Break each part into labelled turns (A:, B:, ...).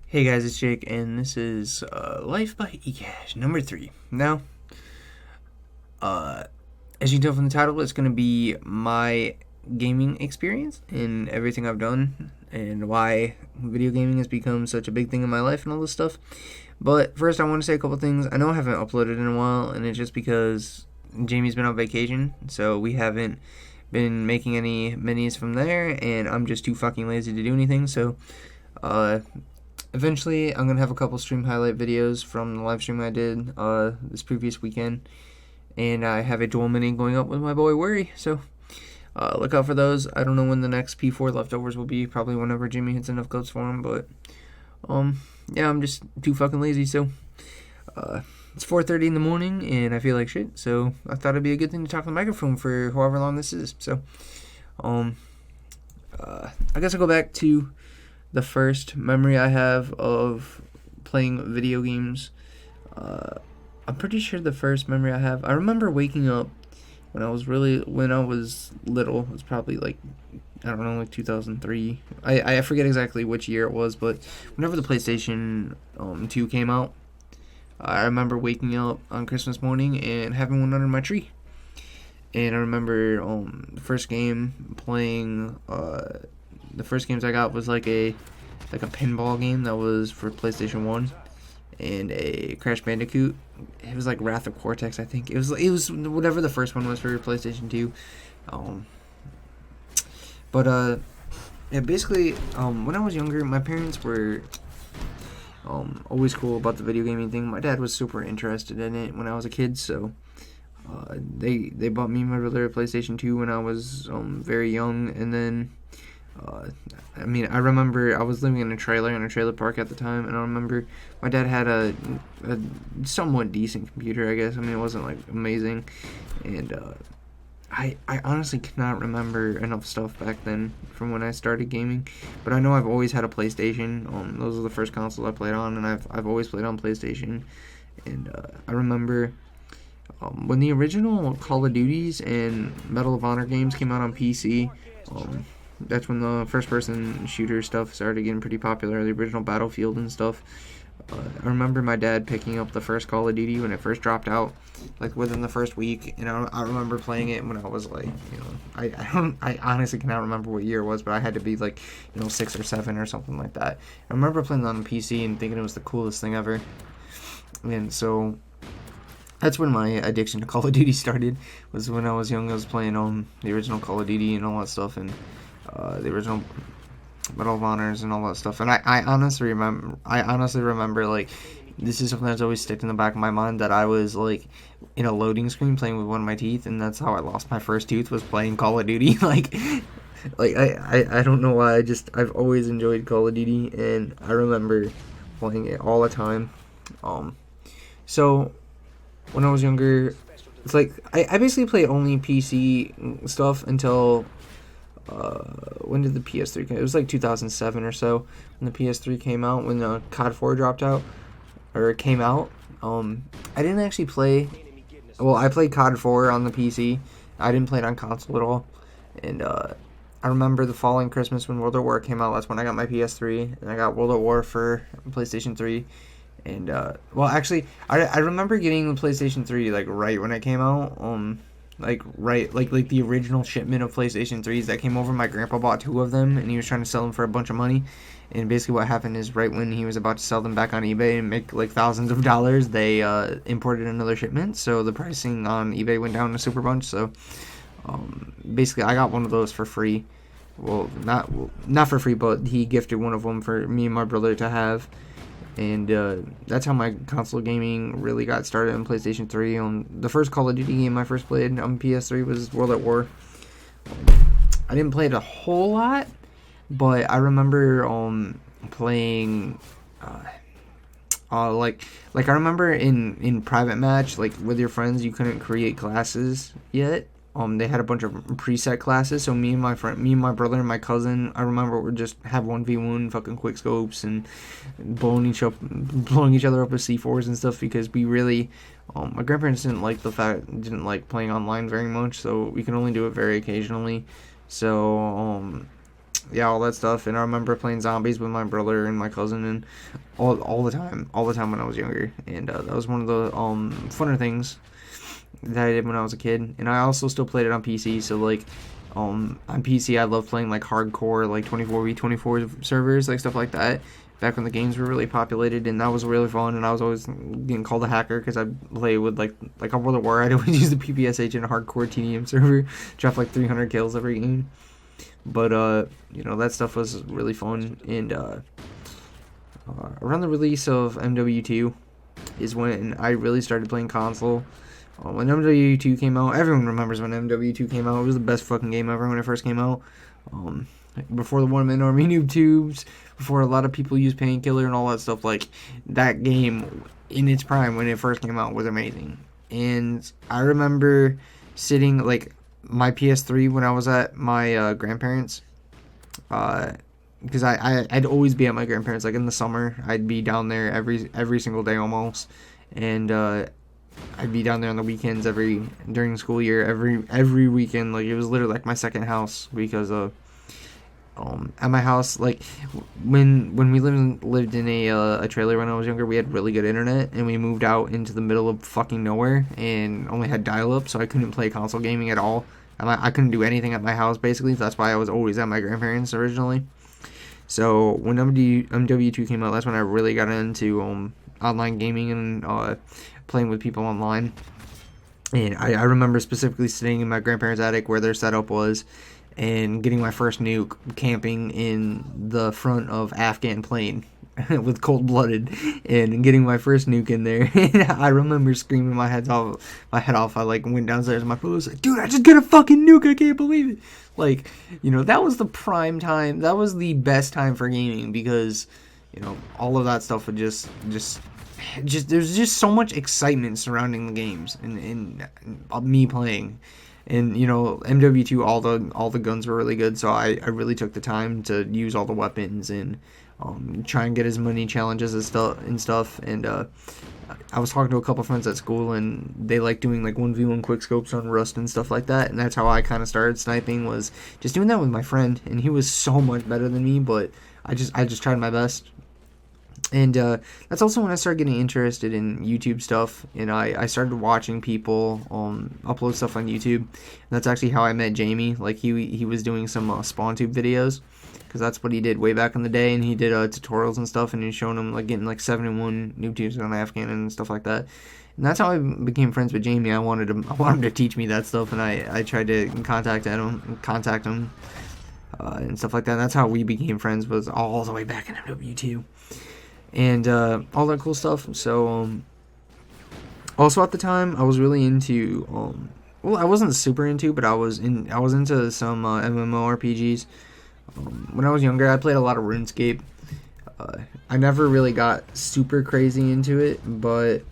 A: Hey guys, it's Jake, and this is Life by eKaJ number 3. Now, uh, as you can tell from the title, it's going to be my gaming experience and everything I've done and why video gaming has become such a big thing in my life and all this stuff. But first, I want to say a couple things. I know I haven't uploaded in a while, and it's just because Jamie's been on vacation, so we haven't been making any minis from there, and I'm just too fucking lazy to do anything, so uh, eventually, I'm gonna have a couple stream highlight videos from the live stream I did this previous weekend, and I have a dual mini going up with my boy Worry. So look out for those. I don't know when the next P4 leftovers will be. Probably whenever Jimmy hits enough goats for him. But yeah, I'm just too fucking lazy. So it's 4:30 in the morning, and I feel like shit. So I thought it'd be a good thing to talk to the microphone for however long this is. So I guess I'll go back to the first memory I have of playing video games. I'm pretty sure the first memory I remember waking up when I was little. It was probably like, I don't know, like 2003. I forget exactly which year it was, but whenever the PlayStation 2 came out, I remember waking up on Christmas morning and having one under my tree. And I remember the first game playing. The first games I got was like a pinball game that was for PlayStation 1 and a Crash Bandicoot. It was like Wrath of Cortex, I think. It was whatever the first one was for PlayStation 2. Yeah, basically, when I was younger, my parents were always cool about the video gaming thing. My dad was super interested in it when I was a kid, so they bought me and my brother a PlayStation 2 when I was very young, and then I remember I was living in a trailer park at the time, and I remember my dad had a somewhat decent computer, I guess. I mean, it wasn't like amazing, and I honestly cannot remember enough stuff back then from when I started gaming, but I know I've always had a PlayStation. Those are the first consoles I played on, and I've always played on PlayStation, and I remember when the original Call of Duties and Medal of Honor games came out on PC. That's when the first-person shooter stuff started getting pretty popular, the original Battlefield and stuff. I remember my dad picking up the first Call of Duty when it first dropped out, like within the first week, and I remember playing it when I was like, I honestly cannot remember what year it was, but I had to be like, 6 or 7 or something like that. I remember playing it on the PC and thinking it was the coolest thing ever, and so that's when my addiction to Call of Duty started. Was when I was young. I was playing the original Call of Duty and all that stuff, and the original Medal of Honors and all that stuff. And I honestly remember, like, this is something that's always stuck in the back of my mind, that I was like in a loading screen playing with one of my teeth, and that's how I lost my first tooth, was playing Call of Duty. I don't know why. I've always enjoyed Call of Duty, and I remember playing it all the time. So when I was younger, it's like I basically played only PC stuff until when did the PS3 come? It was like 2007 or so when the PS3 came out, when COD 4 dropped out or came out. I didn't actually play. Well, I played COD 4 on the PC. I didn't play it on console at all. And I remember the following Christmas when World at War came out. That's when I got my PS3, and I got World at War for PlayStation 3. And well, actually, I remember getting the PlayStation 3 like right when it came out. Like the original shipment of PlayStation 3s that came over. My grandpa bought 2 of them, and he was trying to sell them for a bunch of money. And basically what happened is, right when he was about to sell them back on eBay and make like thousands of dollars, they imported another shipment, so the pricing on eBay went down a super bunch. So basically I got one of those for free. Well, not for free, but he gifted one of them for me and my brother to have. And that's how my console gaming really got started on PlayStation 3. The first Call of Duty game I first played on PS3 was World at War. I didn't play it a whole lot, but I remember playing like I remember in private match, like with your friends, you couldn't create classes yet. They had a bunch of preset classes, so me and my brother and my cousin, I remember, would just have 1v1 fucking quick scopes and blowing each other up with C4s and stuff, because we really, my grandparents didn't like playing online very much, so we could only do it very occasionally. So yeah, all that stuff. And I remember playing zombies with my brother and my cousin, and all the time when I was younger. And that was one of the funner things that I did when I was a kid. And I also still played it on PC. So like on PC, I love playing like hardcore, like 24v24 servers, like stuff like that. Back when the games were really populated, and that was really fun. And I was always getting called a hacker because I play with like on World of War. I'd always use the PPSH in a hardcore TDM server, drop like 300 kills every game. But you know, that stuff was really fun. And around the release of MW2 is when I really started playing console. When MW2 came out, everyone remembers when MW2 came out. It was the best fucking game ever when it first came out. Before the One Man Army noob tubes, before a lot of people used Painkiller and all that stuff, like, that game in its prime when it first came out was amazing. And I remember sitting, like, my PS3 when I was at my grandparents', because I'd always be at my grandparents', like, in the summer. I'd be down there every single day almost. And I'd be down there on the weekends during the school year, every weekend. Like, it was literally like my second house, because at my house, like, when we lived in a trailer when I was younger, we had really good internet, and we moved out into the middle of fucking nowhere and only had dial-up, so I couldn't play console gaming at all. I couldn't do anything at my house, basically. That's why I was always at my grandparents' originally. So when MW2 came out, that's when I really got into online gaming and playing with people online. And I remember specifically sitting in my grandparents' attic where their setup was, and getting my first nuke camping in the front of Afghan plane with Cold-Blooded, and getting my first nuke in there. And I remember screaming my head off. I like went downstairs, and my brother was like, "Dude, I just got a fucking nuke! I can't believe it!" Like, you know, that was the prime time. That was the best time for gaming, because, you know, all of that stuff would just there's just so much excitement surrounding the games and me playing. And, you know, MW2, all the guns were really good, so I really took the time to use all the weapons and try and get as many challenges and stuff. And I was talking to a couple friends at school, and they like doing like 1v1 quickscopes on Rust and stuff like that. And that's how I kind of started sniping, was just doing that with my friend. And he was so much better than me, but I just tried my best. And that's also when I started getting interested in YouTube stuff, and I started watching people upload stuff on YouTube. And that's actually how I met Jamie. Like, he was doing some SpawnTube videos, because that's what he did way back in the day, and he did tutorials and stuff, and he was showing them like getting like 7-in-1 noob tubes on Afghan and stuff like that. And that's how I became friends with Jamie. I wanted him to teach me that stuff, and I tried to contact him and stuff like that. And that's how we became friends, was all the way back in MW2. And all that cool stuff. So also at the time, I was really into well, I wasn't super into, but I was into some MMORPGs. When I was younger, I played a lot of RuneScape. I never really got super crazy into it, but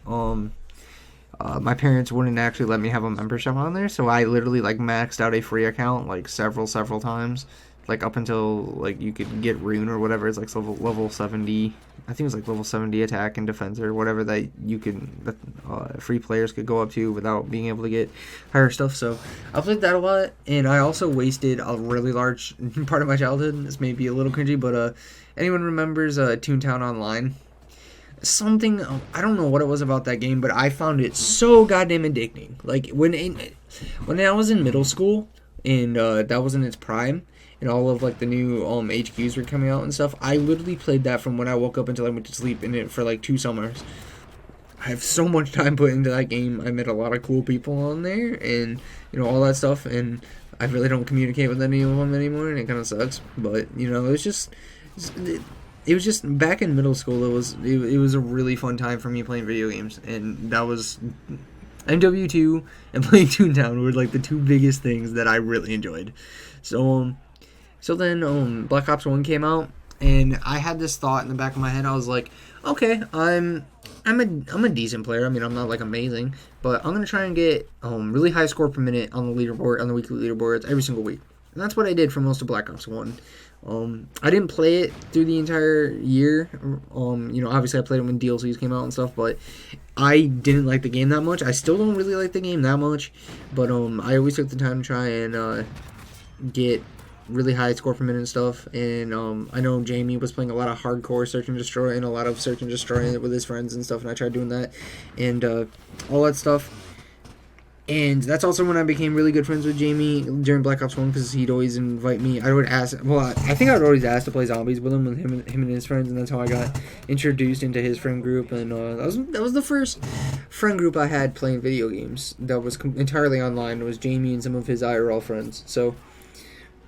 A: my parents wouldn't actually let me have a membership on there, so I literally like maxed out a free account like several times. Like, up until, like, you could get Rune or whatever. It's like level 70. I think it was like level 70 attack and defense or whatever that you could, free players could go up to without being able to get higher stuff. So I played that a lot, and I also wasted a really large part of my childhood. This may be a little cringy, but anyone remembers Toontown Online? Something, I don't know what it was about that game, but I found it so goddamn addicting. Like, when I was in middle school, and that was in its prime, and all of like the new HQs were coming out and stuff, I literally played that from when I woke up until I went to sleep in it for like 2 summers. I have so much time put into that game. I met a lot of cool people on there, and, you know, all that stuff, and I really don't communicate with any of them anymore, and it kind of sucks. But, you know, it was just back in middle school. It was a really fun time for me playing video games, and that was MW2 and playing Toontown were like the 2 biggest things that I really enjoyed. So then Black Ops 1 came out, and I had this thought in the back of my head. I was like, okay, I'm a decent player. I mean, I'm not like amazing, but I'm gonna try and get really high score per minute on the leaderboard, on the weekly leaderboards every single week. And that's what I did for most of Black Ops 1. I didn't play it through the entire year. You know, obviously I played it when DLCs came out and stuff, but I didn't like the game that much. I still don't really like the game that much, but I always took the time to try and get really high score per minute and stuff. And I know Jamie was playing a lot of hardcore search and destroy and a lot of search and destroy with his friends and stuff. And I tried doing that and all that stuff. And that's also when I became really good friends with Jamie during Black Ops 1 because he'd always invite me. I would ask, well, I think I would always ask to play zombies with him and his friends, and that's how I got introduced into his friend group. And that was the first friend group I had playing video games that was entirely online. It was Jamie and some of his IRL friends. So,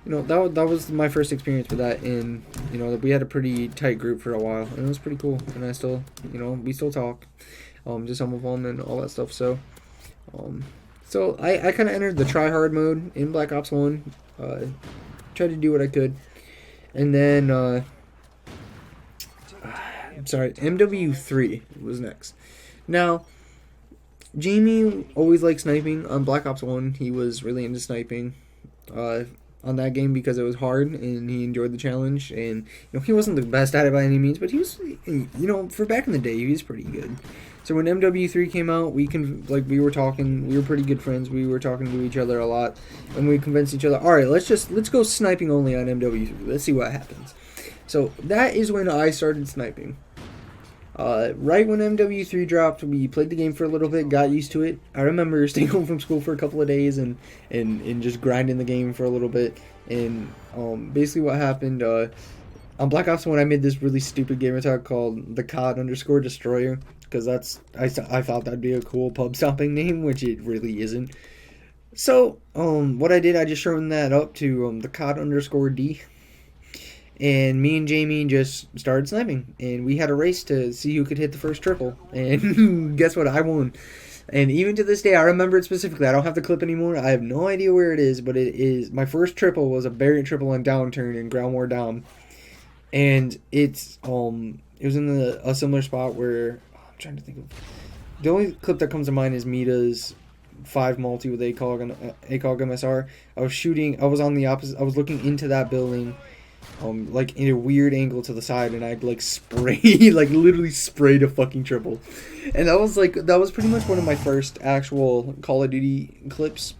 A: that was my first experience with that, and we had a pretty tight group for a while, and it was pretty cool. And I still, we still talk, to some of them and all that stuff. So, So I kind of entered the try-hard mode in Black Ops 1, tried to do what I could, and then, MW3 was next. Now, Jamie always liked sniping on Black Ops 1. He was really into sniping on that game because it was hard, and he enjoyed the challenge, and, he wasn't the best at it by any means, but he was, for back in the day, he was pretty good. So when MW3 came out, we were talking. We were pretty good friends. We were talking to each other a lot, and we convinced each other. All right, let's go sniping only on MW3. Let's see what happens. So that is when I started sniping. Right when MW3 dropped, we played the game for a little bit, got used to it. I remember staying home from school for a couple of days and just grinding the game for a little bit. And basically what happened. On Black Ops 1, I made this really stupid gamer tag called the eKaJ_Destroyer, because I thought that'd be a cool pub stopping name, which it really isn't. So, what I did, I just shortened that up to the eKaJ_D, and me and Jamie just started sniping, and we had a race to see who could hit the first triple, and guess what, I won. And even to this day, I remember it specifically. I don't have the clip anymore. I have no idea where it is, but it is, my first triple was a Barrier triple on downturn in Ground War Down. And it was in a similar spot where, I'm trying to think of, the only clip that comes to mind is Mita's 5 multi with eKaJ MSR. I was on the opposite, I was looking into that building, in a weird angle to the side, and I'd literally sprayed a fucking triple. And that was pretty much one of my first actual Call of Duty clips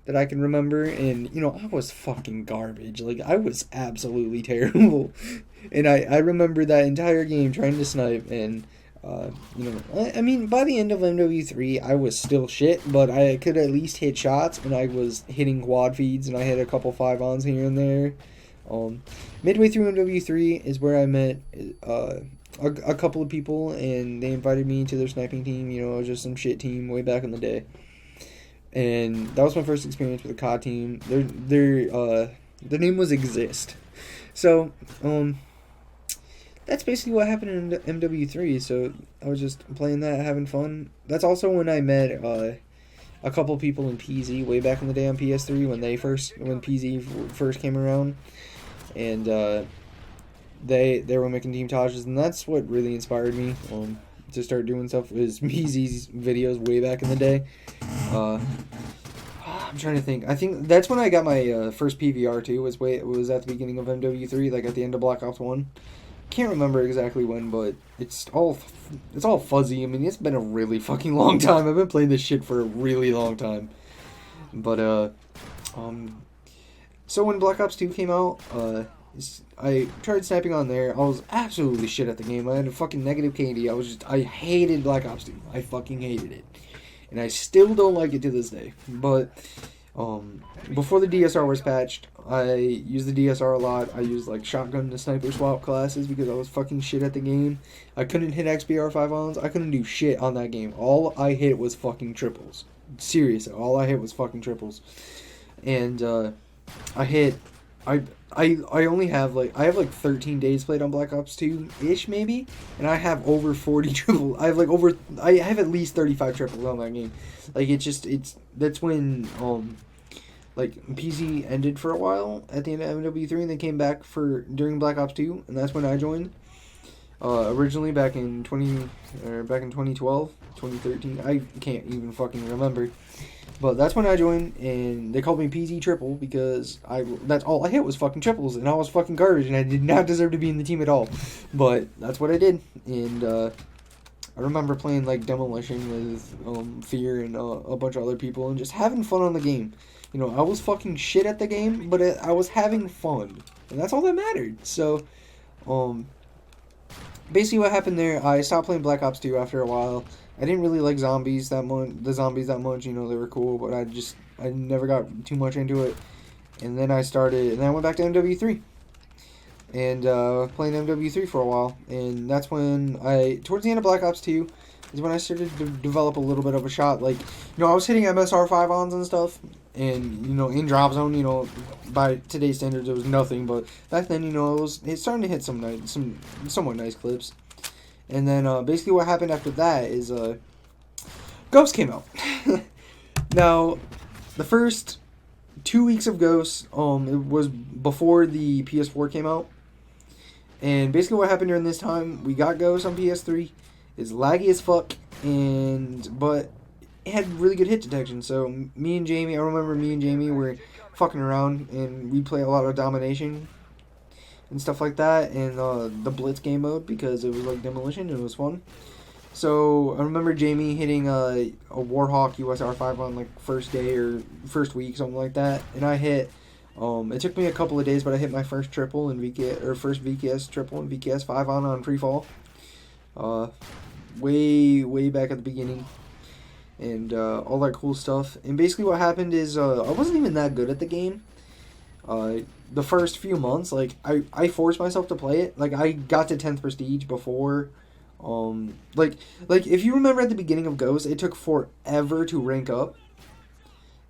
A: that I can remember, and I was fucking garbage. I was absolutely terrible, and I remember that entire game trying to snipe, and I mean, by the end of MW3, I was still shit, but I could at least hit shots, and I was hitting quad feeds, and I hit a couple 5-ons here and there. Midway through MW3 is where I met a couple of people, and they invited me to their sniping team. It was just some shit team way back in the day. And that was my first experience with the COD team. Their name was Exist. So, that's basically what happened in MW3. So I was just playing that, having fun. That's also when I met a couple people in PZ way back in the day on PS3 when PZ first came around, and they were making team montages, and that's what really inspired me to start doing stuff. Was PZ's videos way back in the day. I'm trying to think. I think that's when I got my first PVR too. It was at the beginning of MW3, at the end of Black Ops 1. Can't remember exactly when, but it's all fuzzy. I mean, it's been a really fucking long time. I've been playing this shit for a really long time. But so when Black Ops 2 came out, I tried sniping on there. I was absolutely shit at the game. I had a fucking negative KD. I hated Black Ops 2. I fucking hated it. And I still don't like it to this day. But before the DSR was patched, I used the DSR a lot. I used shotgun to sniper swap classes because I was fucking shit at the game. I couldn't hit XBR 5-ons. I couldn't do shit on that game. All I hit was fucking triples. Seriously, all I hit was fucking triples. And I only have I have 13 days played on Black Ops 2-ish maybe, and I have over 40 triple. I have at least 35 triples on that game. That's when PZ ended for a while at the end of MW3, and they came back during Black Ops 2, and that's when I joined. Originally back in 2012, 2013, I can't even fucking remember. But that's when I joined, and they called me PZ Triple because that's all I hit was fucking triples, and I was fucking garbage, and I did not deserve to be in the team at all. But that's what I did, and I remember playing Demolition with Fear and a bunch of other people, and just having fun on the game. You know, I was fucking shit at the game, but I was having fun, and that's all that mattered. So, um, basically what happened there, I stopped playing Black Ops 2 after a while. I didn't really like zombies that much, the zombies that much, you know, they were cool, but I never got too much into it. And then I went back to MW3. And playing MW3 for a while. And that's when towards the end of Black Ops 2, is when I started to develop a little bit of a shot. Like, you know, I was hitting MSR 5-ons and stuff. And, you know, in drop zone, you know, by today's standards, it was nothing. But back then, you know, it's starting to hit some somewhat nice clips. And then basically what happened after that is Ghost came out. Now, the first 2 weeks of Ghost, it was before the PS4 came out. And basically what happened during this time, we got Ghost on PS3. It's laggy as fuck, but it had really good hit detection. So me and Jamie, I remember me and Jamie were fucking around, and we play a lot of domination and stuff like that, and the Blitz game mode, because it was like demolition and it was fun. So I remember Jamie hitting a Warhawk USR5 on like first day or first week, something like that, and I hit. It took me a couple of days, but I hit my first triple in VKS, or first VKS triple in VKS 5 on free fall. Way back at the beginning, and all that cool stuff. And basically, what happened is I wasn't even that good at the game. The first few months, like I forced myself to play it. Like I got to 10th prestige before. Like if you remember at the beginning of Ghost, it took forever to rank up.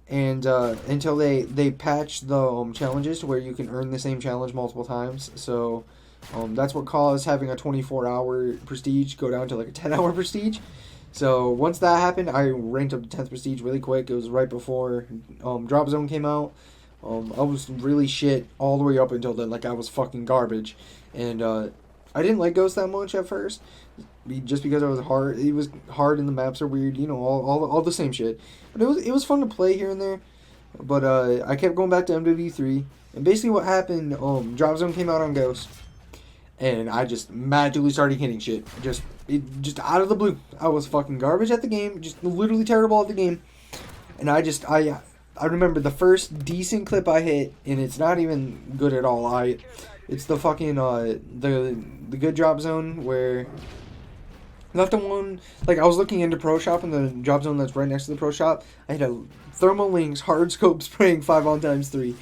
A: And until they patched the challenges to where you can earn the same challenge multiple times. So that's what caused having a 24-hour prestige go down to like a 10-hour prestige. So once that happened, I ranked up to 10th prestige really quick. It was right before Drop Zone came out. I was really shit all the way up until then. Like, I was fucking garbage. And I didn't like Ghost that much at first, just because it was hard. It was hard and the maps are weird, you know, all the same shit. But it was fun to play here and there. But I kept going back to MW3, and basically what happened, Drop Zone came out on Ghost, and I just magically started hitting shit, just out of the blue. I was fucking garbage at the game, just literally terrible at the game, and I remember the first decent clip I hit, and it's not even good at all. It's the fucking the good Drop Zone where. Not the one, like, I was looking into Pro Shop, and the Drop Zone that's right next to the Pro Shop, I had a Thermal Lynx hard scope spraying 5-on-3.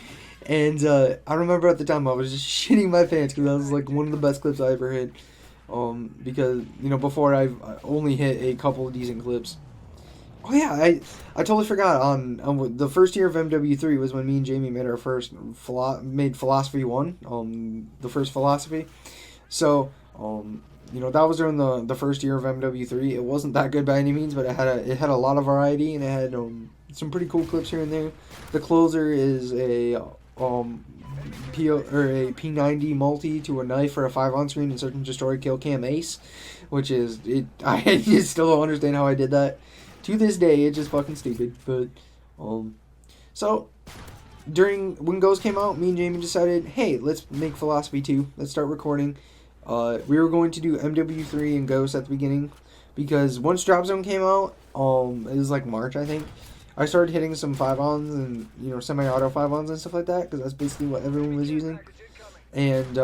A: And I remember at the time I was just shitting my pants, because that was like one of the best clips I ever hit. Because, you know, before I only hit a couple of decent clips. Oh yeah, I totally forgot, on the first year of MW3 was when me and Jamie made our first, Philosophy 1, the first Philosophy. So, you know, that was during the first year of MW3. It wasn't that good by any means, but it had a lot of variety, and it had some pretty cool clips here and there. The closer is a P90 multi to a knife for a 5-on screen and search and destroy kill cam ace, which is I just still don't understand how I did that. To this day, it's just fucking stupid. But so when Ghost came out, me and Jamie decided, hey, let's make Philosophy 2. Let's start recording. We were going to do MW3 and Ghost at the beginning, because once Drop Zone came out, it was like March, I think, I started hitting some 5-ons and, you know, semi-auto 5-ons and stuff like that, because that's basically what everyone was using. And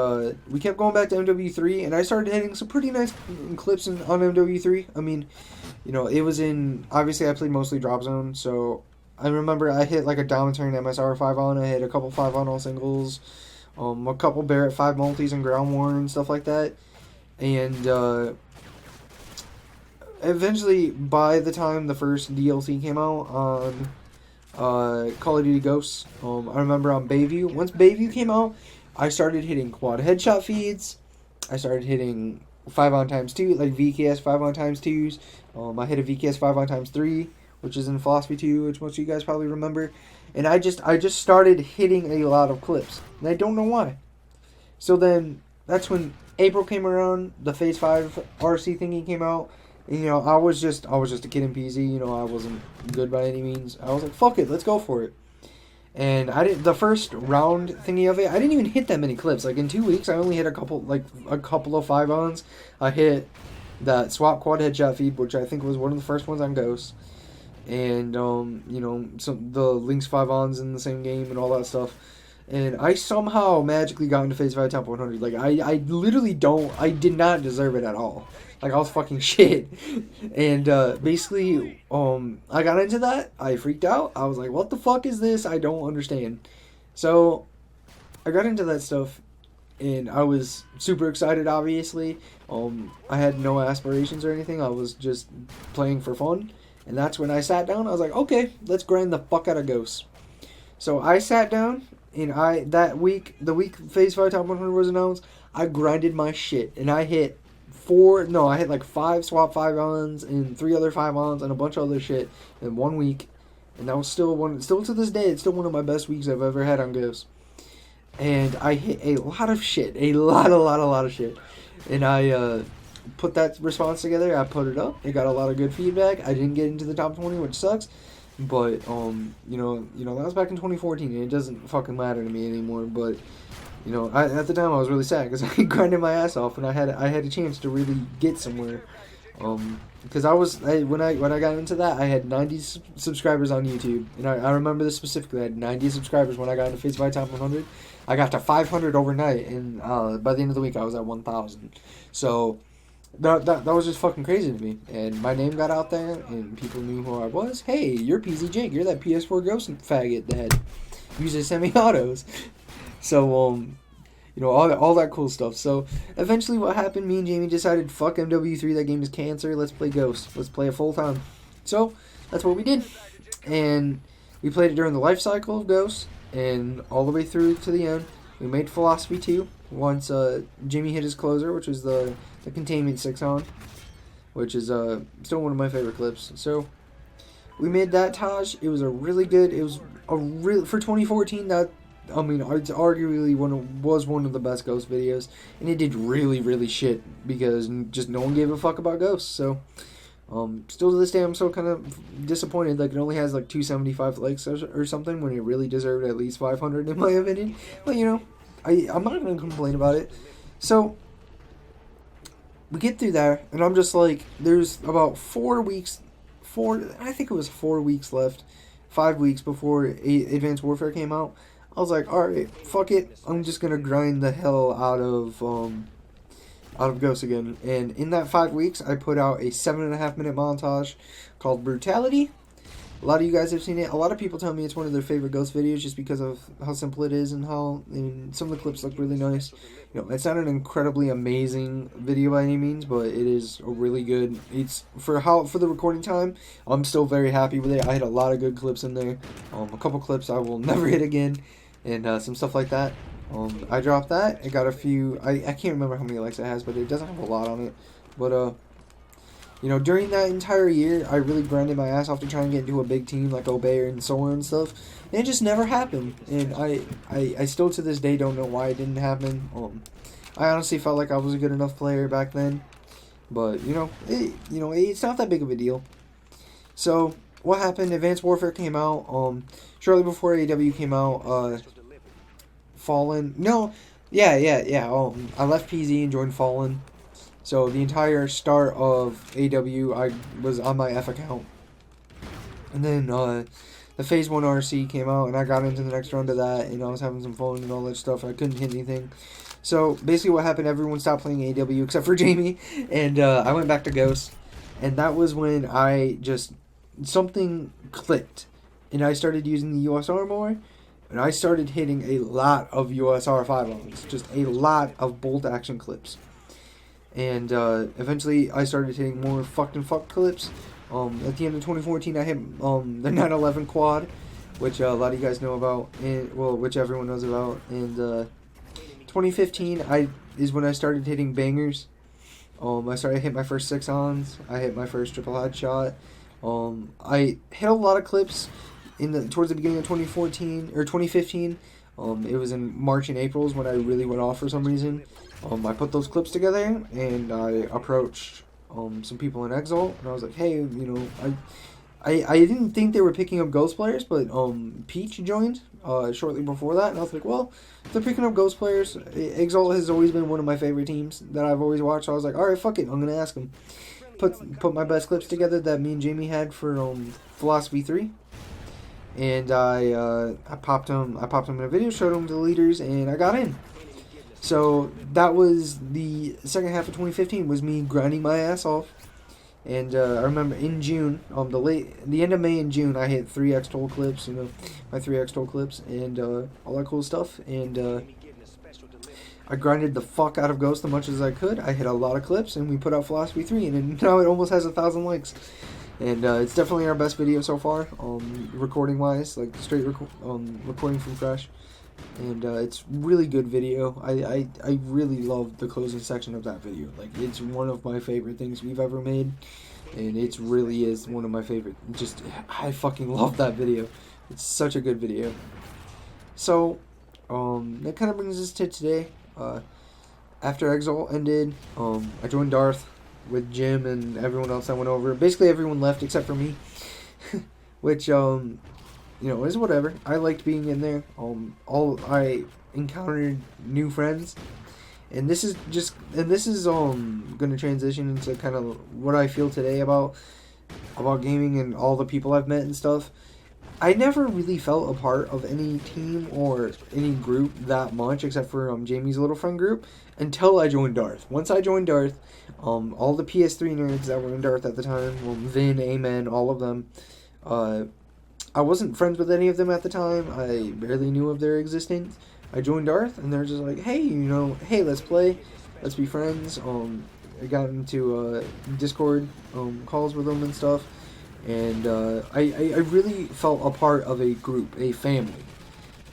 A: we kept going back to MW3, and I started hitting some pretty nice clips on MW3. I mean, you know, it was obviously I played mostly Drop Zone, so I remember I hit like a Downturn MSR 5-on, I hit a couple 5-on all singles, a couple Barrett 5 multis and Ground War and stuff like that. And eventually, by the time the first DLC came out on Call of Duty Ghosts, I remember on Bayview, once Bayview came out, I started hitting quad headshot feeds. I started hitting 5-on-2, like VKS 5-on-2s. I hit a VKS 5-on-3, which is in Philosophy 2, which most of you guys probably remember. And I just started hitting a lot of clips, and I don't know why. So then, that's when April came around, the Phase 5 RC thingy came out, and, you know, I was just a kid in PZ, you know, I wasn't good by any means. I was like, fuck it, let's go for it. And the first round thingy of it, I didn't even hit that many clips. Like, in 2 weeks, I only hit a couple of 5-ons. I hit that swap quad headshot feed, which I think was one of the first ones on Ghost. and you know, the Lynx 5-ons in the same game and all that stuff. And I somehow magically got into Phase 5 Top 100. Like, I literally I did not deserve it at all. Like, I was fucking shit. And basically, I got into that. I freaked out. I was like, what the fuck is this? I don't understand. So, I got into that stuff, and I was super excited, obviously. I had no aspirations or anything. I was just playing for fun. And that's when I sat down. I was like, okay, let's grind the fuck out of Ghosts. So I sat down, and the week Phase 5 Top 100 was announced, I grinded my shit. And I hit like 5 swap 5-ons and 3 other 5-ons and a bunch of other shit in 1 week. And that was still to this day, it's still one of my best weeks I've ever had on Ghosts. And I hit a lot of shit. A lot of shit. And I put that response together. I put it up. It got a lot of good feedback. I didn't get into the top 20, which sucks. But you know that was back in 2014, and it doesn't fucking matter to me anymore. But you know, at the time I was really sad because I grinded my ass off, and I had a chance to really get somewhere. Because when I got into that, I had 90 subscribers on YouTube, and I remember this specifically. I had 90 subscribers when I got into Phase 5 Top 100. I got to 500 overnight, and by the end of the week, I was at 1,000. So that was just fucking crazy to me. And my name got out there, and people knew who I was. Hey, you're PZ Jake. You're that PS4 Ghost faggot that uses semi-autos. So you know, all that cool stuff. So eventually, what happened? Me and Jamie decided, fuck MW3. That game is cancer. Let's play Ghost. Let's play it full time. So that's what we did, and we played it during the life cycle of Ghost. And all the way through to the end, we made Philosophy 2 once Jimmy hit his closer, which was the Containment 6-on, which is still one of my favorite clips. So we made that Taj. It was a really good. It was for 2014. It's arguably one of the best Ghost videos, and it did really shit because just no one gave a fuck about Ghosts. So. Still to this day, I'm so kind of disappointed. Like, it only has like 275 likes or something when it really deserved at least 500 in my opinion. But you know, I'm not gonna complain about it. So we get through there, and I'm just like, there's about 4 weeks, I think it was 4 weeks left, 5 weeks before Advanced Warfare came out. I was like, all right, fuck it. I'm just gonna grind the hell out of Ghost again. And in that 5 weeks, I put out a 7.5 minute montage called Brutality. A lot of you guys have seen it. A lot of people tell me it's one of their favorite Ghost videos just because of how simple it is and some of the clips look really nice. You know, it's not an incredibly amazing video by any means, but it is a really good. It's for the recording time. I'm still very happy with it. I had a lot of good clips in there. A couple clips I will never hit again, and some stuff like that. I dropped that. It got a few. I can't remember how many likes it has, but it doesn't have a lot on it. But you know, during that entire year, I really grinded my ass off to try and get into a big team like Obey and Solar and stuff. And it just never happened. And I still to this day don't know why it didn't happen. I honestly felt like I was a good enough player back then. But you know, it's not that big of a deal. So what happened? Advanced Warfare came out. Shortly before AEW came out. Fallen. No, yeah. I left PZ and joined Fallen. So the entire start of AW, I was on my F account. And then the Phase 1 RC came out, and I got into the next round of that, and I was having some fun and all that stuff. I couldn't hit anything. So basically what happened, everyone stopped playing AW except for Jamie, and I went back to Ghost. And that was when something clicked, and I started using the USR more. And I started hitting a lot of USR 5-ons, just a lot of bolt action clips. And eventually I started hitting more fucked clips. At the end of 2014, I hit the 911 quad, which a lot of you guys know about, which everyone knows about. And 2015 is when I started hitting bangers. I started hitting my first 6-ons. I hit my first triple headshot. I hit a lot of clips towards the beginning of 2014 or 2015. It was in March and April when I really went off for some reason. I put those clips together, and I approached some people in Exalt, and I was like, hey, you know, I didn't think they were picking up Ghost players, but Peach joined shortly before that, and I was like, well, if they're picking up Ghost players, Exalt has always been one of my favorite teams that I've always watched, so I was like, alright, fuck it, I'm going to ask them. put my best clips together that me and Jamie had for Philosophy 3, and I popped them in a video, showed them to the leaders, and I got in. So that was the second half of 2015, was me grinding my ass off. And I remember in June, the end of May and June, I hit 3x toll clips, my 3x toll clips, and all that cool stuff. And I grinded the fuck out of Ghost as much as I could. I hit a lot of clips, and we put out Philosophy 3, and now it almost has 1,000 likes. And it's definitely our best video so far, recording wise, like straight recording from fresh. And it's really good video. I really love the closing section of that video. Like, it's one of my favorite things we've ever made, and it really is one of my favorite. I fucking love that video. It's such a good video. So that kind of brings us to today. After Exalt ended, I joined Darth with Jim and everyone else that went over. Basically everyone left except for me, which is whatever. I liked being in there. I encountered new friends, and this is gonna transition into kind of what I feel today about gaming and all the people I've met and stuff. I never really felt a part of any team or any group that much, except for Jamie's little friend group, until I joined Darth. Once I joined Darth, all the PS3 nerds that were in Darth at the time, Vin, Amen, all of them, I wasn't friends with any of them at the time. I barely knew of their existence. I joined Darth, and they're just like, hey, hey, let's play, let's be friends. I got into Discord calls with them and stuff. And I really felt a part of a group, a family.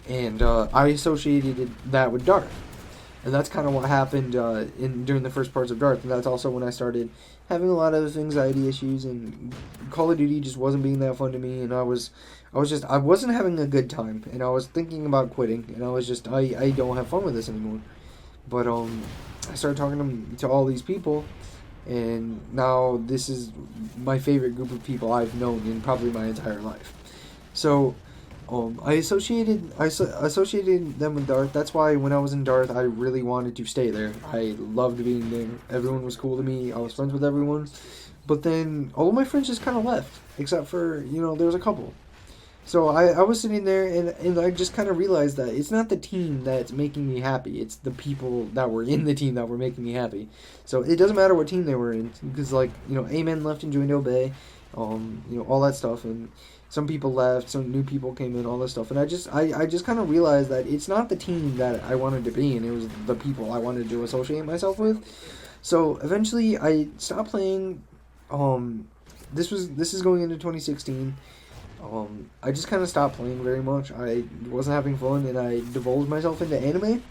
A: And I associated that with Darth. And that's kind of what happened during the first parts of Darth. And that's also when I started having a lot of anxiety issues, and Call of Duty just wasn't being that fun to me, and I wasn't having a good time, and I was thinking about quitting, and I don't have fun with this anymore. But I started talking to all these people, and now this is my favorite group of people I've known in probably my entire life. So I associated them with Darth. That's why when I was in Darth, I really wanted to stay there. I loved being there. Everyone was cool to me. I was friends with everyone. But then all of my friends just kind of left, except for, there was a couple. So I was sitting there, and I just kind of realized that it's not the team that's making me happy. It's the people that were in the team that were making me happy. So it doesn't matter what team they were in, because, Amen left and joined Obey, all that stuff, and some people left, some new people came in, all this stuff, and I just kind of realized that it's not the team that I wanted to be in, it was the people I wanted to associate myself with. So eventually I stopped playing. This is going into 2016. I just kind of stopped playing very much. I wasn't having fun, and I divulged myself into anime.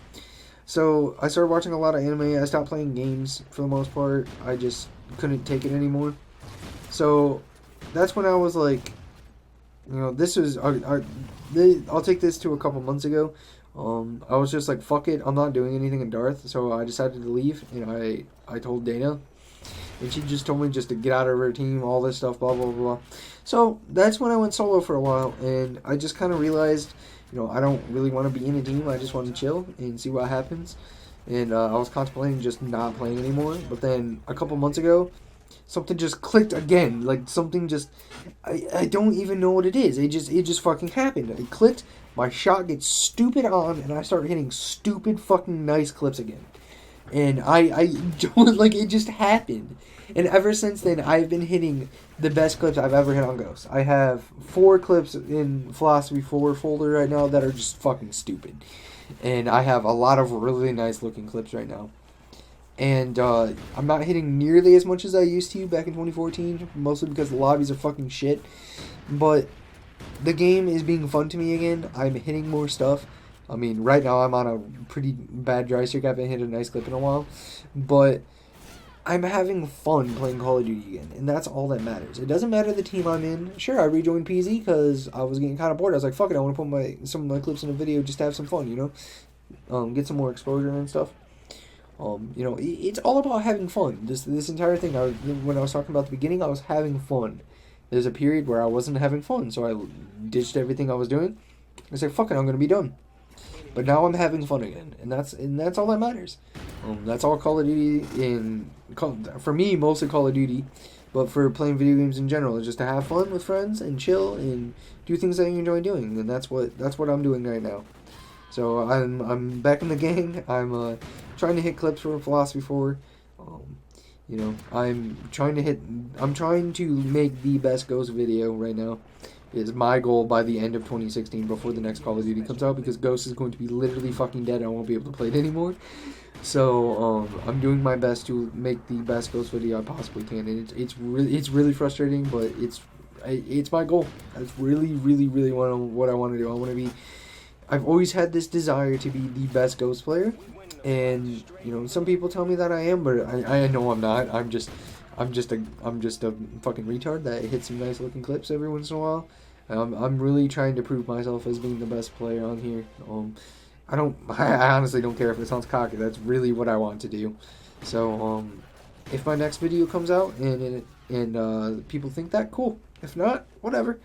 A: So I started watching a lot of anime. I stopped playing games for the most part. I just couldn't take it anymore. So that's when I was like, this is I'll take this to a couple months ago. I was just like, fuck it, I'm not doing anything in Darth, so I decided to leave, and I told Dana, and she just told me just to get out of her team, all this stuff, blah, blah, blah. So that's when I went solo for a while, and I just kind of realized, I don't really want to be in a team, I just want to chill and see what happens. And I was contemplating just not playing anymore, but then a couple months ago, something just clicked again. Like, something just, I don't even know what it is. It just fucking happened. It clicked, my shot gets stupid on, and I start hitting stupid fucking nice clips again. And I don't, like, it just happened. And ever since then, I've been hitting the best clips I've ever hit on Ghost. I have 4 clips in Philosophy 4 folder right now that are just fucking stupid. And I have a lot of really nice looking clips right now. And I'm not hitting nearly as much as I used to back in 2014, mostly because the lobbies are fucking shit. But the game is being fun to me again. I'm hitting more stuff. I mean, right now I'm on a pretty bad dry streak. I haven't hit a nice clip in a while. But I'm having fun playing Call of Duty again, and that's all that matters. It doesn't matter the team I'm in. Sure, I rejoined PZ because I was getting kind of bored. I was like, fuck it, I want to put some of my clips in a video just to have some fun, get some more exposure and stuff. It's all about having fun. This entire thing, when I was talking about the beginning, I was having fun. There's a period where I wasn't having fun, so I ditched everything I was doing. I said, fuck it, I'm going to be done. But now I'm having fun again, and that's all that matters. That's all Call of Duty for me, mostly Call of Duty, but for playing video games in general, it's just to have fun with friends and chill and do things that you enjoy doing, and that's what I'm doing right now. So I'm back in the gang. I'm trying to hit clips for Philosophy 4. I'm trying to make the best Ghost video right now. Is my goal by the end of 2016 before the next Call of Duty comes out, because Ghost is going to be literally fucking dead. I won't be able to play it anymore. So I'm doing my best to make the best Ghost video I possibly can, and it's really frustrating, but it's my goal. That's really what I want to do. I want to be. I've always had this desire to be the best Ghost player, and some people tell me that I am, but I know I'm not. I'm just a fucking retard that hits some nice looking clips every once in a while. I'm really trying to prove myself as being the best player on here. I honestly don't care if it sounds cocky. That's really what I want to do. So if my next video comes out and people think that, cool. If not, whatever.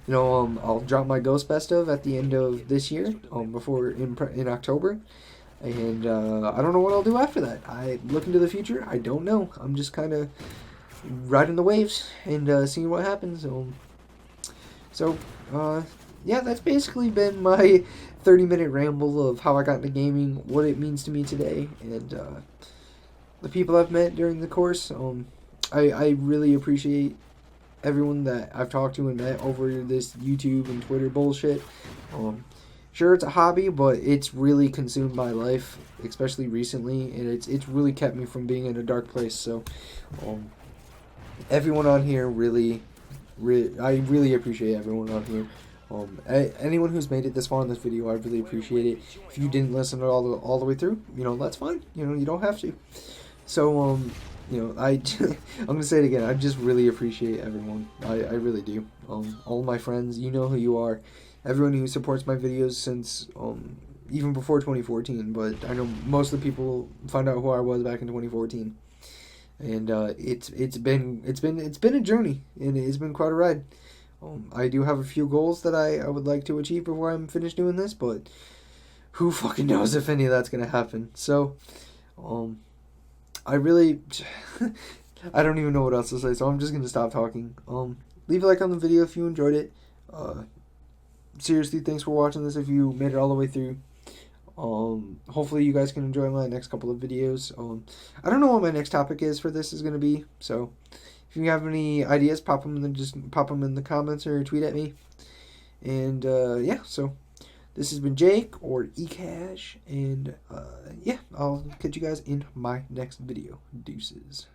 A: I'll drop my Ghost Best of at the end of this year, before in October. And I don't know what I'll do after that. I look into the future. I don't know. I'm just kind of riding the waves and seeing what happens. Yeah, that's basically been my 30-minute ramble of how I got into gaming, what it means to me today, and the people I've met during the course. I really appreciate everyone that I've talked to and met over this YouTube and Twitter bullshit. Sure, it's a hobby, but it's really consumed my life, especially recently, and it's really kept me from being in a dark place. So, everyone on here I really appreciate everyone on here. Anyone who's made it this far in this video, I really appreciate it. If you didn't listen all the way through, that's fine. You don't have to. So, I'm gonna say it again. I just really appreciate everyone. I really do. All my friends, you know who you are. Everyone who supports my videos since even before 2014, but I know most of the people found out who I was back in 2014, and it's been a journey, and it's been quite a ride. I do have a few goals that I would like to achieve before I'm finished doing this, but who fucking knows if any of that's gonna happen. So, I really I don't even know what else to say, so I'm just gonna stop talking. Leave a like on the video if you enjoyed it. Seriously, thanks for watching this if you made it all the way through. Hopefully you guys can enjoy my next couple of videos. I don't know what my next topic is for this is going to be, so if you have any ideas, pop them in the comments or tweet at me. And yeah, so this has been Jake, or eKaJ, and yeah, I'll catch you guys in my next video. Deuces.